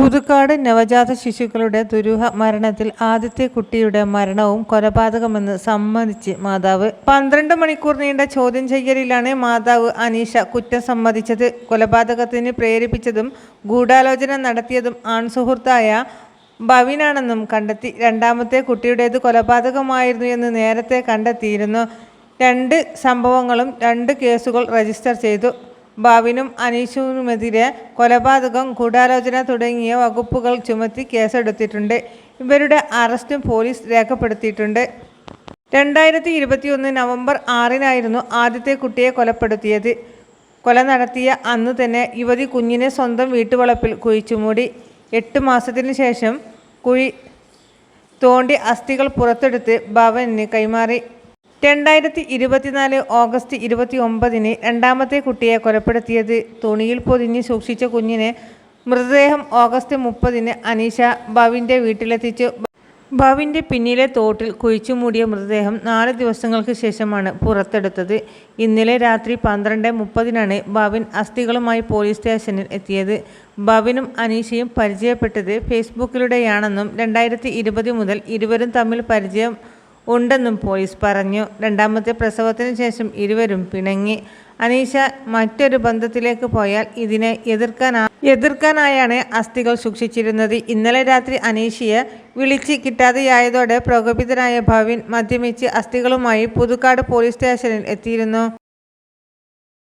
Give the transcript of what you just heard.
പുതുക്കാട് നവജാത ശിശുക്കളുടെ ദുരൂഹ മരണത്തിൽ ആദ്യത്തെ കുട്ടിയുടെ മരണവും കൊലപാതകമെന്ന് സമ്മതിച്ച് മാതാവ്. 12 മണിക്കൂർ നീണ്ട ചോദ്യം ചെയ്യലിലാണ് മാതാവ് അനീഷ കുറ്റം സമ്മതിച്ചത്. കൊലപാതകത്തിന് പ്രേരിപ്പിച്ചതും ഗൂഢാലോചന നടത്തിയതും ആൺസുഹൃത്തായ ഭവിനാണെന്നും കണ്ടെത്തി. രണ്ടാമത്തെ കുട്ടിയുടേത് കൊലപാതകമായിരുന്നു എന്ന് നേരത്തെ കണ്ടെത്തിയിരുന്നു. 2 സംഭവങ്ങളും 2 കേസുകൾ രജിസ്റ്റർ ചെയ്തു. ഭവിനും അനീഷുവിനുമെതിരെ കൊലപാതകം, ഗൂഢാലോചന തുടങ്ങിയ വകുപ്പുകൾ ചുമത്തി കേസെടുത്തിട്ടുണ്ട്. ഇവരുടെ അറസ്റ്റും പോലീസ് രേഖപ്പെടുത്തിയിട്ടുണ്ട്. 2021 നവംബർ 6-നായിരുന്നു ആദ്യത്തെ കുട്ടിയെ കൊലപ്പെടുത്തിയത്. കൊല നടത്തിയ അന്ന് തന്നെ യുവതി കുഞ്ഞിനെ സ്വന്തം വീട്ടുവളപ്പിൽ കുഴിച്ചുമൂടി. 8 മാസത്തിന് ശേഷം കുഴി തോണ്ടി അസ്ഥികൾ പുറത്തെടുത്ത് ഭവന് കൈമാറി. 2024 ഓഗസ്റ്റ് 29-ന് രണ്ടാമത്തെ കുട്ടിയെ കൊലപ്പെടുത്തിയത്. തുണിയിൽ പൊതിഞ്ഞ് സൂക്ഷിച്ച കുഞ്ഞിനെ മൃതദേഹം ഓഗസ്റ്റ് 30-ന് അനീഷ ഭവിൻ്റെ വീട്ടിലെത്തിച്ചു. ഭവിൻ്റെ പിന്നിലെ തോട്ടിൽ കുഴിച്ചുമൂടിയ മൃതദേഹം 4 ദിവസങ്ങൾക്ക് ശേഷമാണ് പുറത്തെടുത്തത്. ഇന്നലെ രാത്രി 12:30-നാണ് ഭവിൻ അസ്ഥികളുമായി പോലീസ് സ്റ്റേഷനിൽ എത്തിയത്. ഭവിനും അനീഷയും പരിചയപ്പെട്ടത് ഫേസ്ബുക്കിലൂടെയാണെന്നും 2020 മുതൽ ഇരുവരും തമ്മിൽ പരിചയം ഉണ്ടെന്നും പോലീസ് പറഞ്ഞു. രണ്ടാമത്തെ പ്രസവത്തിന് ശേഷം ഇരുവരും പിണങ്ങി. അനീഷ മറ്റൊരു ബന്ധത്തിലേക്ക് പോയാൽ ഇതിനെ എതിർക്കാനായാണ് അസ്ഥികൾ സൂക്ഷിച്ചിരുന്നത്. ഇന്നലെ രാത്രി അനീഷയെ വിളിച്ച് കിട്ടാതെയായതോടെ പ്രകോപിതനായ ഭവിൻ മദ്യപിച്ച് അസ്ഥികളുമായി പുതുക്കാട് പോലീസ് സ്റ്റേഷനിൽ എത്തിയിരുന്നു.